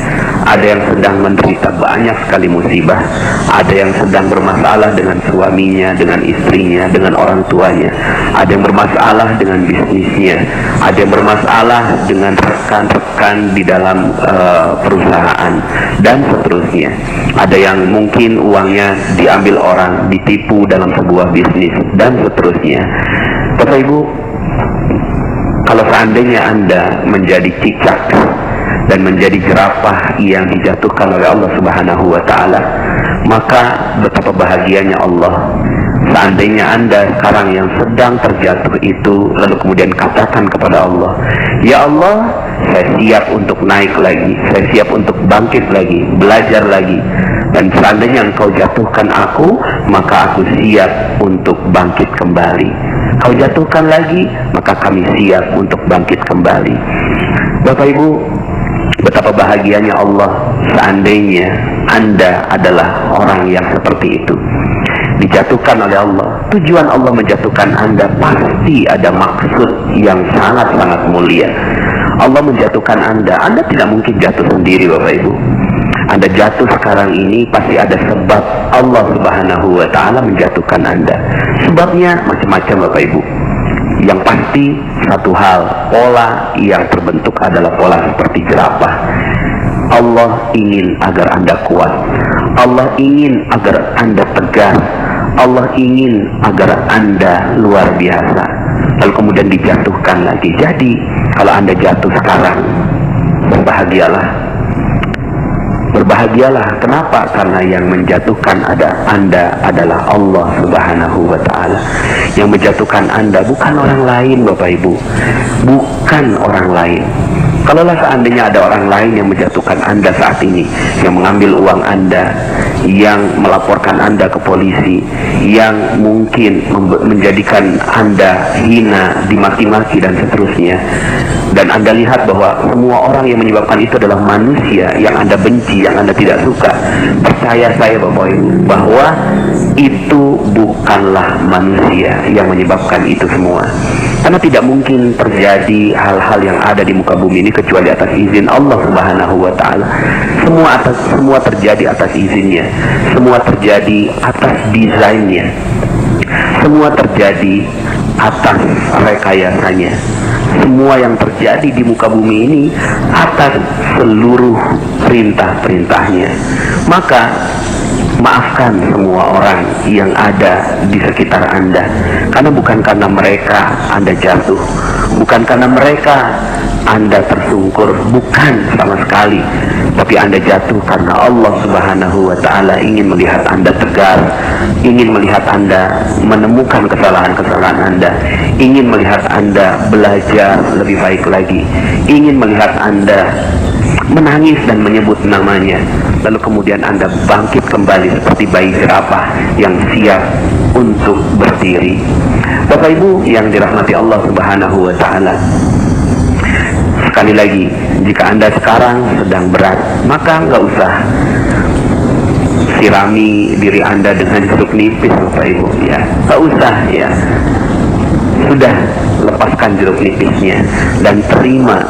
ada yang sedang menderita banyak sekali musibah, ada yang sedang bermasalah dengan suaminya, dengan istrinya, dengan orang tuanya, ada yang bermasalah dengan bisnisnya, ada yang bermasalah dengan rekan-rekan di dalam perusahaan dan seterusnya. Ada yang mungkin uangnya diambil orang, ditipu dalam sebuah bisnis dan seterusnya. Bapak Ibu, kalau seandainya Anda menjadi cicak dan menjadi jerapah yang dijatuhkan oleh Allah Subhanahu wa Ta'ala, maka betapa bahagianya Allah. Seandainya Anda sekarang yang sedang terjatuh itu, lalu kemudian katakan kepada Allah, ya Allah, saya siap untuk naik lagi, saya siap untuk bangkit lagi, belajar lagi. Dan seandainya Engkau jatuhkan aku, maka aku siap untuk bangkit kembali. Kau jatuhkan lagi, maka kami siap untuk bangkit kembali. Bapak Ibu, betapa bahagianya Allah seandainya Anda adalah orang yang seperti itu, dijatuhkan oleh Allah. Tujuan Allah menjatuhkan Anda pasti ada maksud yang sangat-sangat mulia. Allah menjatuhkan Anda tidak mungkin jatuh sendiri Bapak Ibu. Anda jatuh sekarang ini pasti ada sebab Allah Subhanahu wa Ta'ala menjatuhkan Anda. Sebabnya macam-macam Bapak Ibu. Yang pasti satu hal, pola yang terbentuk adalah pola seperti jerapah. Allah ingin agar Anda kuat, Allah ingin agar Anda tegar, Allah ingin agar Anda luar biasa. Lalu kemudian dijatuhkan lagi. Jadi kalau Anda jatuh sekarang, berbahagialah. Berbahagialah. Kenapa? Karena yang menjatuhkan Anda adalah Allah Subhanahu wa Ta'ala. Yang menjatuhkan Anda bukan orang lain Bapak Ibu, bukan orang lain. Kalaulah seandainya ada orang lain yang menjatuhkan Anda saat ini, yang mengambil uang Anda, yang melaporkan Anda ke polisi, yang mungkin menjadikan Anda hina, dimaki-maki dan seterusnya, dan Anda lihat bahwa semua orang yang menyebabkan itu adalah manusia yang Anda benci, yang Anda tidak suka, percaya saya Bapak Ibu, bahwa itu bukanlah manusia yang menyebabkan itu semua. Karena tidak mungkin terjadi hal-hal yang ada di muka bumi ini kecuali atas izin Allah Subhanahu wa Ta'ala. Semua terjadi atas izinnya, semua terjadi atas desainnya, semua terjadi atas rekayasanya. Semua yang terjadi di muka bumi ini atas seluruh perintah-perintahnya. Maka maafkan semua orang yang ada di sekitar Anda, karena bukan karena mereka Anda jatuh, bukan karena mereka Anda tersungkur, bukan sama sekali. Tapi Anda jatuh karena Allah Subhanahu wa Ta'ala ingin melihat Anda tegar, ingin melihat Anda menemukan kesalahan-kesalahan Anda, ingin melihat Anda belajar lebih baik lagi, ingin melihat Anda menangis dan menyebut namanya, lalu kemudian Anda bangkit kembali seperti bayi jerapah yang siap untuk berdiri. Bapak Ibu yang dirahmati Allah Subhanahu wa Ta'ala, sekali lagi, jika Anda sekarang sedang berat, maka nggak usah sirami diri Anda dengan jeruk nipis, Bapak Ibu, ya, nggak usah, ya. Sudah, lepaskan jeruk nipisnya dan terima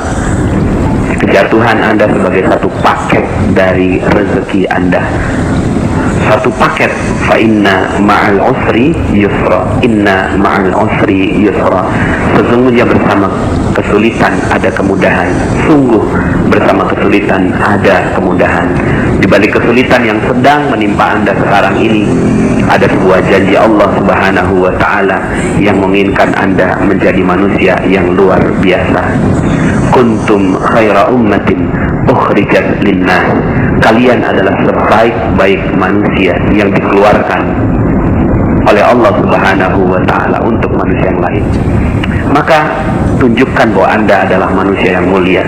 kejatuhan Anda sebagai satu paket dari rezeki Anda. Satu paket. Fa inna ma'al usri yusra. Inna ma'al usri yusra. Sesungguhnya bersama kesulitan ada kemudahan. Sungguh bersama kesulitan ada kemudahan. Di balik kesulitan yang sedang menimpa Anda sekarang ini, ada sebuah janji Allah Subhanahu wa Ta'ala yang menginginkan Anda menjadi manusia yang luar biasa. Kuntum khaira ummatin ukhrijat linnas. Kalian adalah sebaik-baik manusia yang dikeluarkan oleh Allah Subhanahu wa Ta'ala untuk manusia yang lain. Maka tunjukkan bahwa Anda adalah manusia yang mulia.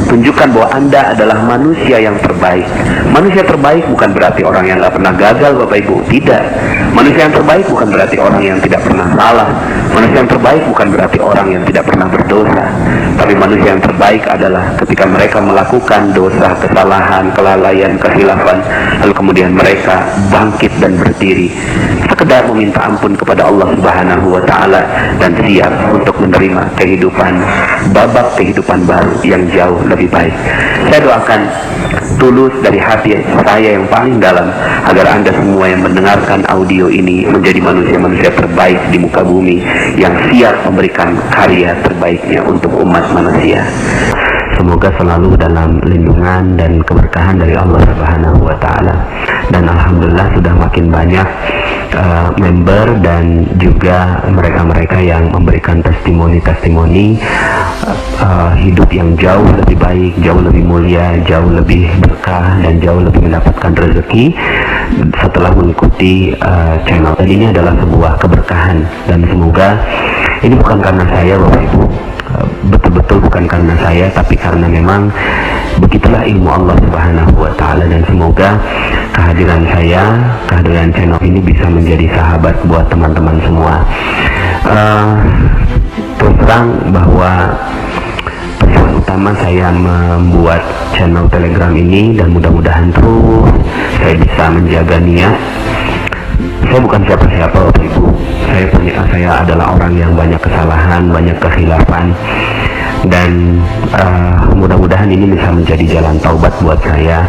Tunjukkan bahwa Anda adalah manusia yang terbaik. Manusia terbaik bukan berarti orang yang gak pernah gagal, Bapak Ibu. Tidak. Manusia yang terbaik bukan berarti orang yang tidak pernah salah. Manusia yang terbaik bukan berarti orang yang tidak pernah berdosa. Tapi manusia yang terbaik adalah ketika mereka melakukan dosa, kesalahan, kelalaian, kehilafan, lalu kemudian mereka bangkit dan berdiri, sekedar meminta ampun kepada Allah Subhanahu wa Ta'ala dan siap untuk menerima kehidupan, babak kehidupan baru yang jauh lebih baik. Saya doakan tulus dari hati saya yang paling dalam agar Anda semua yang mendengarkan audio ini menjadi manusia-manusia terbaik di muka bumi yang siap memberikan karya terbaiknya untuk umat manusia. Semoga selalu dalam lindungan dan keberkahan dari Allah Subhanahu wa Ta'ala. Dan alhamdulillah sudah makin banyak member dan juga mereka-mereka yang memberikan testimoni-testimoni hidup yang jauh lebih baik, jauh lebih mulia, jauh lebih berkah, dan jauh lebih mendapatkan rezeki setelah mengikuti channel ini. Adalah sebuah keberkahan, dan semoga ini bukan karena saya, Bapak Ibu, betul-betul bukan karena saya, tapi karena memang begitulah ilmu Allah Subhanahu wa Ta'ala. Dan semoga kehadiran saya, kehadiran channel ini bisa menjadi sahabat buat teman-teman semua. Terus terang bahwa tujuan utama saya membuat channel Telegram ini, dan mudah-mudahan terus saya bisa menjaga niat. Saya bukan siapa-siapa, Bapak Ibu. Saya adalah orang yang banyak kesalahan, banyak kekhilafan, dan mudah-mudahan ini bisa menjadi jalan taubat buat saya.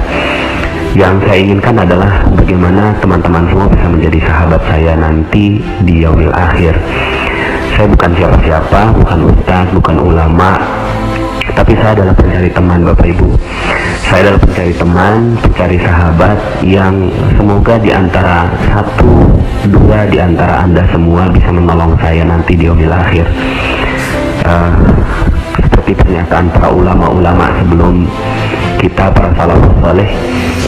Yang saya inginkan adalah bagaimana teman-teman semua bisa menjadi sahabat saya nanti di yaumil akhir. Saya bukan siapa-siapa, bukan ustaz, bukan ulama, tapi saya adalah pencari teman, Bapak Ibu. Saya adalah pencari teman, pencari sahabat yang semoga di antara 1-2 di antara Anda semua bisa menolong saya nanti di yaumil akhir. Seperti pernyataan para ulama-ulama sebelum kita, para salafus saleh,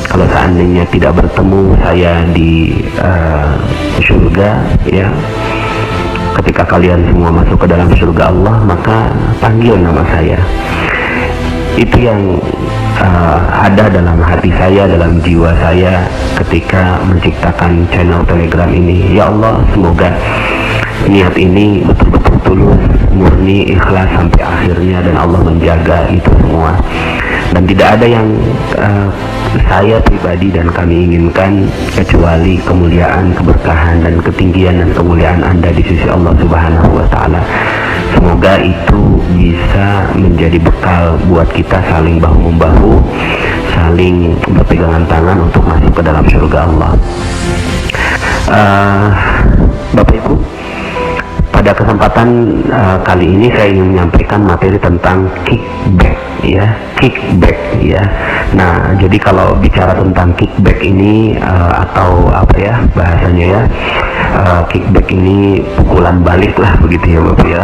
kalau seandainya tidak bertemu saya di surga, ya, ketika kalian semua masuk ke dalam surga Allah, maka panggil nama saya. Itu yang ada dalam hati saya, dalam jiwa saya ketika menciptakan channel Telegram ini. Ya Allah, semoga niat ini betul-betul tulus, murni, ikhlas sampai akhirnya, dan Allah menjaga itu semua. Dan tidak ada yang saya pribadi dan kami inginkan kecuali kemuliaan, keberkahan, dan ketinggian dan kemuliaan Anda di sisi Allah Subhanahu wa Ta'ala. Semoga itu bisa menjadi bekal buat kita saling bahu-membahu, saling berpegangan tangan untuk masuk ke dalam surga Allah. Bapak Ibu, pada kesempatan kali ini saya ingin menyampaikan materi tentang kickback, ya, kickback, ya. Nah, jadi kalau bicara tentang kickback ini atau apa ya bahasanya, ya, kickback ini pukulan balik lah begitu ya Bapak ya,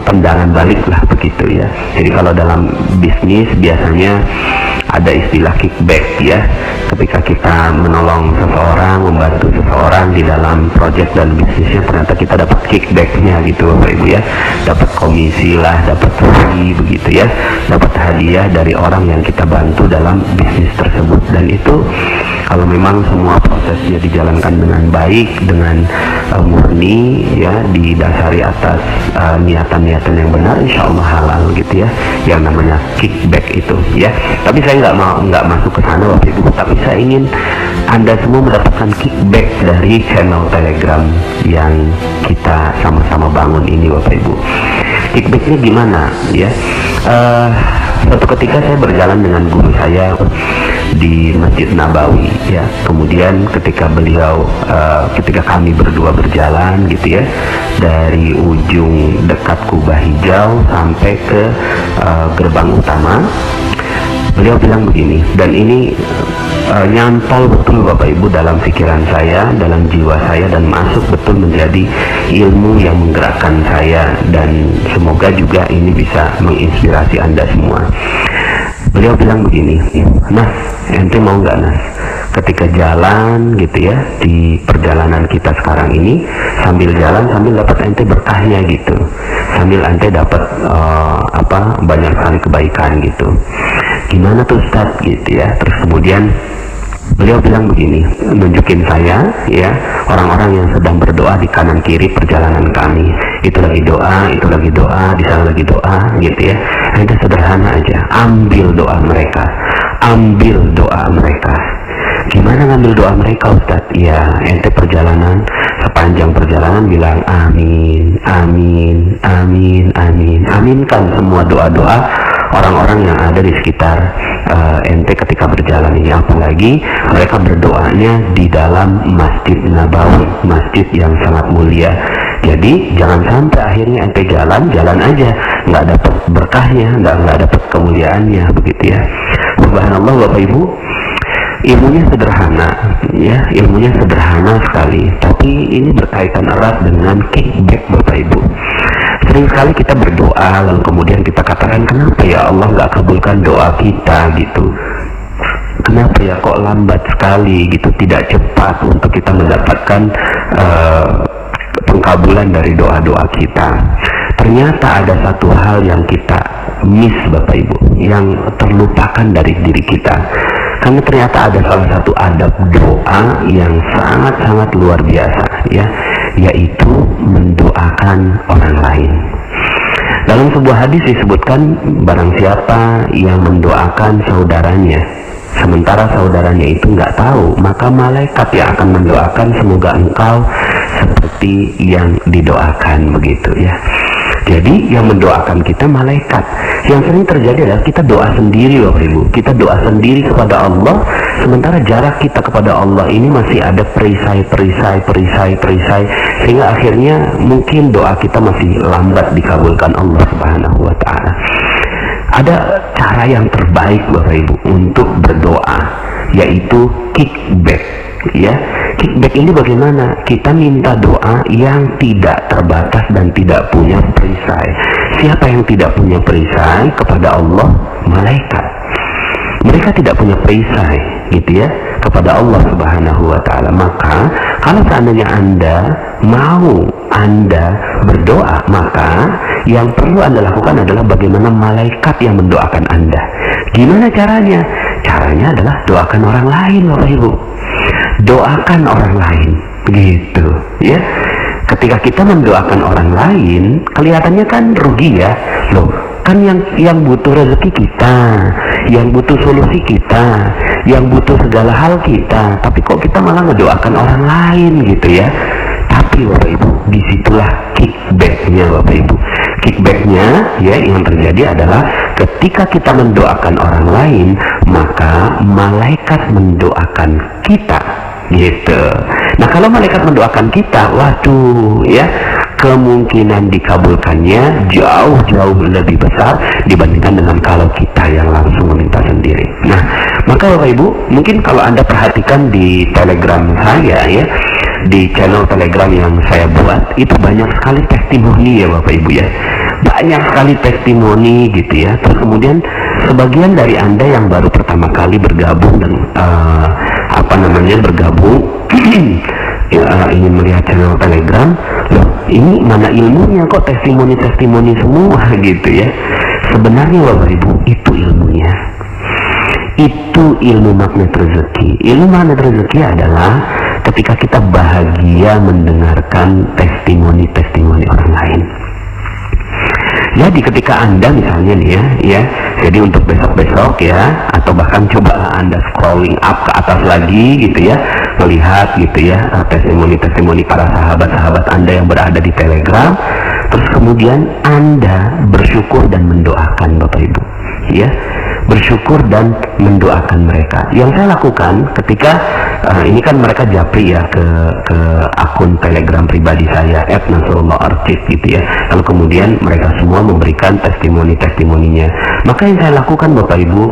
tendangan balik lah begitu ya. Jadi kalau dalam bisnis biasanya ada istilah kickback ya, ketika kita menolong seseorang, membantu seseorang di dalam project dan bisnisnya, ternyata kita dapat kickbacknya gitu Bapak Ibu ya, dapat komisi lah, dapat fee begitu ya, dapat hadiah dari orang yang kita bantu dalam bisnis tersebut. Dan itu kalau memang semua prosesnya dijalankan dengan baik, dengan murni ya, didasari atas niatan-niatan yang benar, insya Allah halal gitu ya, yang namanya kickback itu ya. Tapi saya nggak masuk ke sana Bapak Ibu, tapi saya ingin Anda semua mendapatkan kickback dari channel Telegram yang kita sama-sama bangun ini Bapak Ibu. Kickbacknya gimana ya? Suatu ketika saya berjalan dengan guru saya di Masjid Nabawi ya, kemudian ketika kami berdua berjalan gitu ya, dari ujung dekat Kubah Hijau sampai ke gerbang utama, beliau bilang begini, dan ini nyantol betul Bapak Ibu dalam pikiran saya, dalam jiwa saya, dan masuk betul menjadi ilmu yang menggerakkan saya, dan semoga juga ini bisa menginspirasi Anda semua. Beliau bilang begini, Nas, ente mau nggak Nas, ketika jalan gitu ya, di perjalanan kita sekarang ini, sambil jalan sambil dapat ente berkahnya gitu, sambil ente dapat banyak sekali kebaikan gitu. Gimana tuh Ustaz gitu ya. Terus kemudian beliau bilang begini, nunjukin saya ya, orang-orang yang sedang berdoa di kanan kiri perjalanan kami, itu lagi doa, itu lagi doa, di sana lagi doa gitu ya. Ente sederhana aja, ambil doa mereka, ambil doa mereka. Gimana ngambil doa mereka Ustaz? Ya, ente perjalanan, sepanjang perjalanan bilang amin, amin, amin, amin, aminkan semua doa-doa orang-orang yang ada di sekitar ente ketika berjalan ini. Apalagi mereka berdoanya di dalam Masjid Nabawi, masjid yang sangat mulia. Jadi jangan sampai akhirnya ente jalan aja, nggak dapat berkahnya, nggak dapat kemuliaannya begitu ya. Subhanallah Bapak Ibu, ilmunya sederhana ya, ilmunya sederhana sekali, tapi ini berkaitan erat dengan kickback Bapak Ibu. Sering sekali kita berdoa lalu kemudian kita katakan, kenapa ya Allah nggak kabulkan doa kita gitu, kenapa ya kok lambat sekali gitu, tidak cepat untuk kita mendapatkan pengkabulan dari doa-doa kita. Ternyata ada satu hal yang kita miss Bapak Ibu, yang terlupakan dari diri kita. Karena ternyata ada salah satu adab doa yang sangat-sangat luar biasa ya, yaitu mendoakan orang lain. Dalam sebuah hadis disebutkan, barang siapa yang mendoakan saudaranya sementara saudaranya itu nggak tahu, maka malaikat yang akan mendoakan semoga engkau seperti yang didoakan begitu ya. Jadi yang mendoakan kita malaikat. Yang sering terjadi adalah kita doa sendiri Bapak Ibu, kita doa sendiri kepada Allah, sementara jarak kita kepada Allah ini masih ada perisai, sehingga akhirnya mungkin doa kita masih lambat dikabulkan Allah Subhanahu wa Ta'ala. Ada cara yang terbaik Bapak Ibu untuk berdoa, yaitu kickback ya. Kickback ini bagaimana? Kita minta doa yang tidak terbatas dan tidak punya perisai. Siapa yang tidak punya perisai kepada Allah? Malaikat. Mereka tidak punya perisai gitu ya kepada Allah Subhanahu wa Ta'ala. Maka kalau seandainya Anda mau berdoa, maka yang perlu Anda lakukan adalah bagaimana malaikat yang mendoakan Anda. Gimana caranya? Caranya adalah doakan orang lain Bapak Ibu. Doakan orang lain begitu ya. Ketika kita mendoakan orang lain, kelihatannya kan rugi ya, loh kan yang butuh rezeki kita, yang butuh solusi kita, yang butuh segala hal kita, tapi kok kita malah ngedoakan orang lain gitu ya. Tapi Bapak Ibu, disitulah kickbacknya Bapak Ibu. Kickbacknya ya yang terjadi adalah ketika kita mendoakan orang lain, maka malaikat mendoakan kita gitu. Nah kalau malaikat mendoakan kita, waduh ya, kemungkinan dikabulkannya jauh lebih besar dibandingkan dengan kalau kita yang langsung meminta sendiri. Nah maka Bapak Ibu, mungkin kalau Anda perhatikan di Telegram saya ya, di channel Telegram yang saya buat itu banyak sekali testimoni ya Bapak Ibu ya, banyak sekali testimoni gitu ya. Terus kemudian sebagian dari Anda yang baru pertama kali bergabung dan bergabung ingin melihat channel Telegram, loh ini mana ilmunya kok testimoni-testimoni semua gitu ya. Sebenarnya Bapak Ibu itu ilmunya, itu ilmu magnet rezeki. Ilmu magnet rezeki adalah ketika kita bahagia mendengarkan testimoni-testimoni orang lain. Jadi ketika Anda misalnya nih ya, jadi untuk besok-besok ya, atau bahkan coba Anda scrolling up ke atas lagi gitu ya, melihat gitu ya testimoni-testimoni para sahabat-sahabat Anda yang berada di Telegram, terus kemudian Anda bersyukur dan mendoakan Bapak Ibu ya, bersyukur dan mendoakan mereka. Yang saya lakukan ketika ini kan mereka japri ya ke akun Telegram pribadi saya @nasrullah_archive gitu ya, lalu kemudian mereka semua memberikan testimoni-testimoninya. Maka yang saya lakukan Bapak Ibu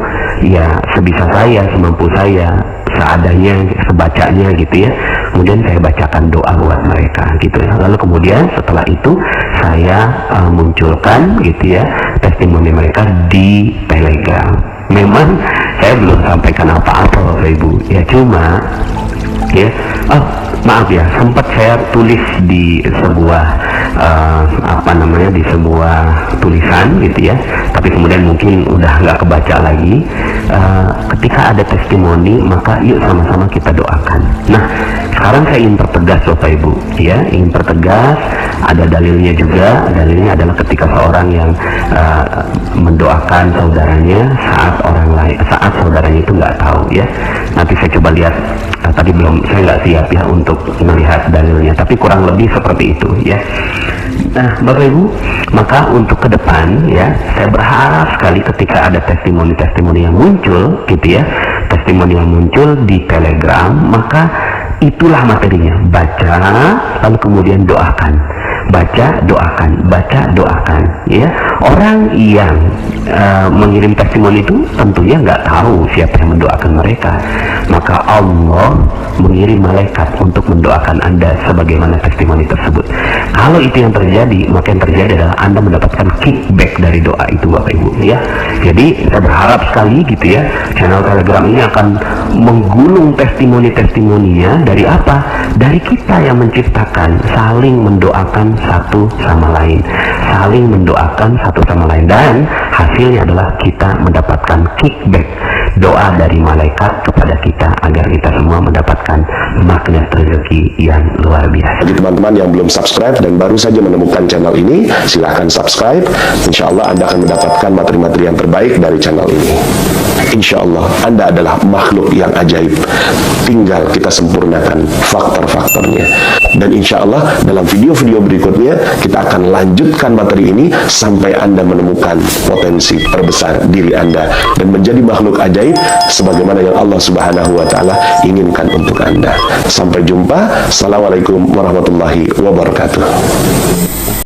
ya, sebisa saya, semampu saya, seadanya, sebacanya gitu ya, kemudian saya bacakan doa buat mereka gitu ya. Lalu kemudian setelah itu saya munculkan gitu ya testimoni mereka di Telegram. Memang saya belum sampaikan apa-apa Bapak Ibu ya, cuma ya, maaf ya, sempat saya tulis di sebuah di sebuah tulisan gitu ya, tapi kemudian mungkin udah nggak kebaca lagi. Ketika ada testimoni maka yuk sama-sama kita doakan. Nah sekarang saya ingin pertegas Bapak Ibu ya, ingin pertegas, ada dalilnya juga. Dalilnya adalah ketika seorang yang mendoakan saudaranya saat saudaranya itu nggak tahu ya. Nanti saya coba lihat, tadi saya nggak siap ya untuk melihat dalilnya, tapi kurang lebih seperti itu ya. Nah Bapak Ibu, maka untuk ke depan ya, saya berharap sekali ketika ada testimoni-testimoni yang muncul gitu ya, testimoni yang muncul di Telegram, maka itulah materinya. Baca lalu kemudian doakan, baca doakan, baca doakan ya. Orang yang mengirim testimoni itu tentunya nggak tahu siapa yang mendoakan mereka, maka Allah mengirim malaikat untuk mendoakan Anda sebagaimana testimoni tersebut. Kalau itu yang terjadi, maka yang terjadi adalah Anda mendapatkan kickback dari doa itu Bapak Ibu ya. Jadi saya berharap sekali gitu ya, channel Telegram ini akan menggulung testimoni-testimoninya dari apa? Dari kita yang menciptakan, saling mendoakan satu sama lain, saling mendoakan satu sama lain, dan hasilnya adalah kita mendapatkan kickback doa dari malaikat kepada kita agar kita semua mendapatkan magnet rezeki yang luar biasa. Bagi teman-teman yang belum subscribe dan baru saja menemukan channel ini, silahkan subscribe. Insya Allah Anda akan mendapatkan materi-materi yang terbaik dari channel ini. Insya Allah Anda adalah makhluk yang ajaib, tinggal kita sempurnakan faktor-faktornya. Dan insya Allah dalam video-video berikutnya kita akan lanjutkan materi ini sampai Anda menemukan potensi terbesar diri Anda dan menjadi makhluk ajaib sebagaimana yang Allah Subhanahu wa Ta'ala inginkan untuk Anda. Sampai jumpa. Assalamualaikum warahmatullahi wabarakatuh.